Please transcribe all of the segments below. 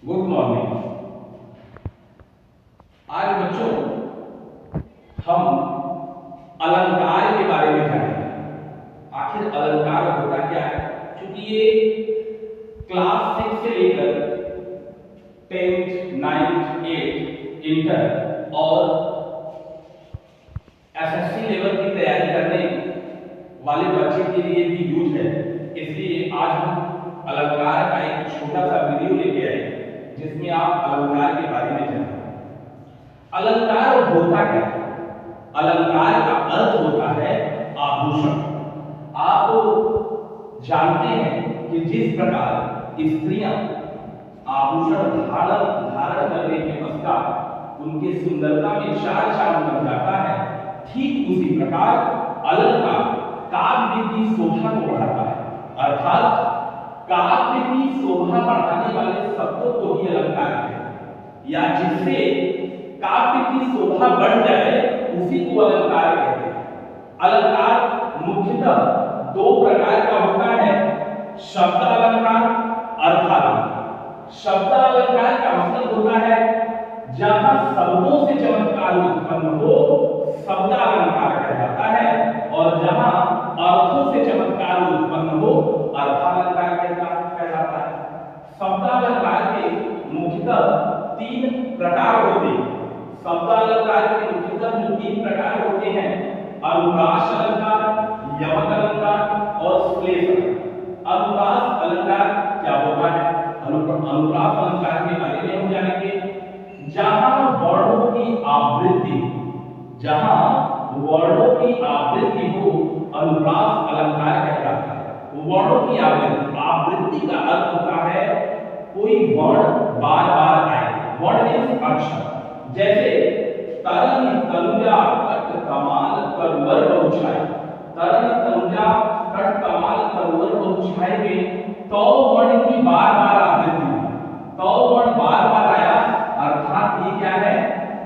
Good morning. आज बच्चों हम अलंकार के बारे में जानेंगे। आखिर अलंकार होता क्या है? क्योंकि ये क्लास 6 से लेकर 10th, 9th, 8th, इंटर और एसएससी लेवल की तैयारी करने वाले बच्चे के लिए भी यूज है। इसलिए आज हम अलंकार का एक छोटा सा वीडियो लेके आए जिसमें आप अलंकार के बारे में जानें। अलंकार होता क्या है? अलंकार का अर्थ होता है आभूषण। आप जानते हैं कि जिस प्रकार स्त्रियां आभूषण धारण करने के पश्चात उनकी सुंदरता में चार चांद बन जाता है, ठीक उसी प्रकार अलंकार काव्य की शोभा को बढ़ाता है। अर्थात काव्य की शोभा बढ़ाने वाले शब्दों को ही अलंकार कहते हैं, या जिससे काव्य की शोभा बढ़ जाए उसी को अलंकार कहते हैं। अलंकार मुख्यतः दो प्रकार का होता है, शब्द अलंकार, अर्थालंकार। शब्द अलंकार का मतलब होता है जहां शब्दों से चमत्कार उत्पन्न हो, शब्द अलंकार कहलाता है, और जहां अर्थों से चमत्कार उत्पन्न हो, अर्थालंकार कहलाता है। शब्द अलंकार के मुख्यतः तीन प्रकार होते हैं। शब्द अलंकार के मुख्यतः जो तीन प्रकार होते हैं, अनुप्रास अलंकार, यमक अलंकार और श्लेष अलंकार। अनुप्रास अलंकार क्या होता है? अनुप्रास अलंकार के बारे में हम जानेंगे। जहां वर्णों की आवृत्ति हो, अनुप्रास अलंकार कहलाता है। वर्णों की आवृत्ति का अर्थ होता है कोई वर्ण बार बार आए। वर्ण मींस अक्षर। जैसे तरंग तनुजा कट कमाल करवर बहुछाई। तरंग तनुजा कट कमाल करवर बहुछाई में तो वर्ण की बार बार आवृत्ति हुई, तो वर्ण बार बार आया, अर्थात ये क्या है?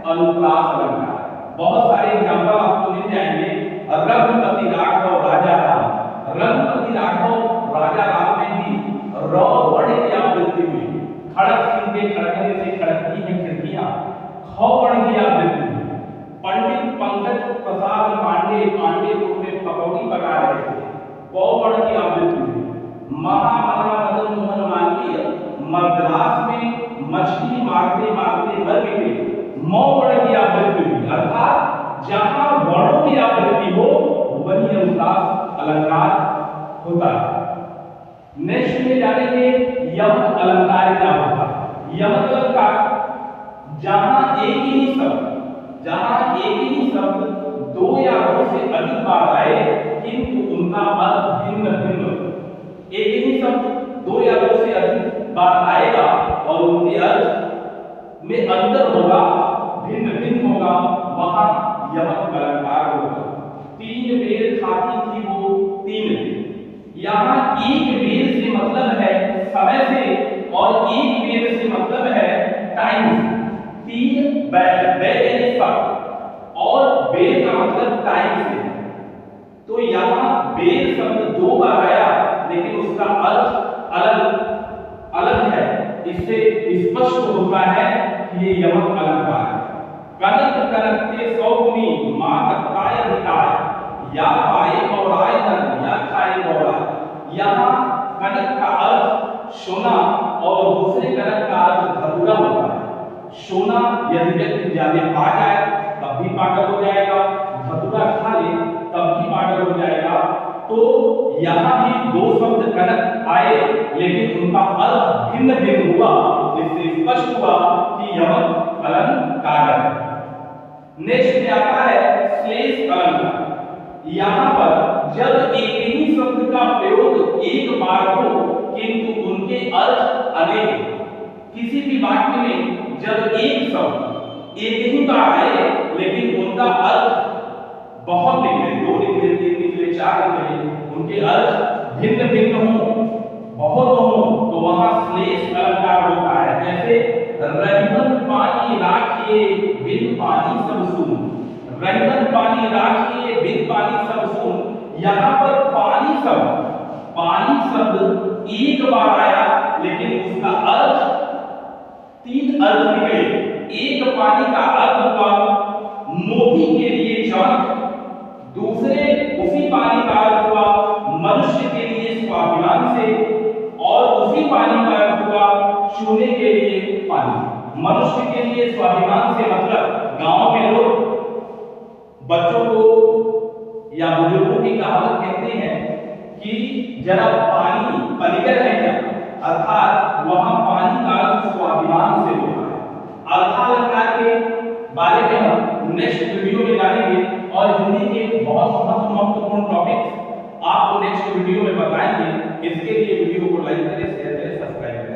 अनुप्रास अलंकार। बहुत सारे एग्जांपल आपको मिल जाएंगे। रघुपति राघव राजा राम, रघुपति राघव राजा राम में भी र वर्ण की आवृत्ति हुई। खड़क सिंह के खड़कने से खड़कती हैं खिड़कियां, ख वर्ण की आवृत्ति हुई। पंडित पंकज प्रसाद पांडेपुर में पकौड़ी पका रहे थे, प वर्ण की आवृत्ति हुई। महामना मदन मोहन मालवीय मद्रास में मछली मारते मारते मर गए, म वर्ण की आवृत्ति हुई। अर्थात जहां वर्णों की आवृत्ति हो वही अनुप्रास अलंकार होता है। नेक्स्ट में जानेंगे यमक अलंकार क्या होता है। यमक अलंकार जहां एक ही शब्द दो या दो से अधिक बार आए किंतु उनका अर्थ भिन्न भिन्न हो। एक ही शब्द दो या दो से अधिक बार आएगा और उनके अर्थ में अंतर होगा, भिन्न भिन्न होगा, वहां यमक अलंकार होगा। तीन बेर खाती थी वो तीन बेर। यहाँ एक बेर से मतलब है समय से और एक बेर से मतलब है टाइम से। तीन बेर और बेर का मतलब टाइम से। तो यहाँ बेर शब्द दो बार आया लेकिन उसका अर्थ अलग है। इससे स्पष्ट होता है कि ये यमक अलंकार है। कनक कनकते सौगुनी मां तक्ताय अधिकाय, या पाए गौराय धन या खाए गौराय। यहाँ कनक का अर्थ सोना और दूसरे कनक का अर्थ धतूरा होता है। सोना यदि व्यक्ति ज्यादा पा जाए तब भी पागल हो जाएगा, धतूरा खा ले तब भी पागल हो जाएगा। तो यहाँ भी दो शब्द कनक आए लेकिन उनका अर्थ भिन्न भिन्न हुआ, इससे स्पष्ट हुआ कि यमक अलंकार है। नेक्स्ट में आता है श्लेष अलंकार। यहाँ पर जब एक ही शब्द का प्रयोग एक बार हो किंतु उनके अर्थ अनेक। किसी भी वाक्य में जब एक शब्द एक ही बार आए लेकिन उनका अर्थ बहुत निकले, दो निकले, तीन निकले, चार निकले, उनके अर्थ भिन्न भिन्न हो, बहुत हो, तो वहां श्लेष अलंकार होता है। जैसे रहीमन पानी राखिए बिन पानी सब सुन, रहीमन पानी राखिए बिन पानी सब सुन। यहाँ पर पानी शब्द एक बार आया लेकिन उसका अर्थ तीन अर्थ निकले। एक पानी का अर्थ हुआ मोती के लिए चमक, दूसरे उसी पानी का अर्थ हुआ मनुष्य के लिए स्वाभिमान से, और उसी पानी का अर्थ हुआ छूने के लिए पानी। मनुष्य के लिए स्वाभिमान से मतलब गांव में लोग बच्चों को या बुजुर्गों की कहावत कहते हैं कि जरा पानी पनिकर है क्या, अर्थात वहां पानी का अर्थ स्वाभिमान से होता है। अर्थ अलंकार के बारे में हम नेक्स्ट वीडियो में जानेंगे और हिंदी के बहुत महत्वपूर्ण टॉपिक्स आपको नेक्स्ट वीडियो में बताएंगे। इसके लिए वीडियो को लाइक करें, शेयर करें, सब्सक्राइब करें।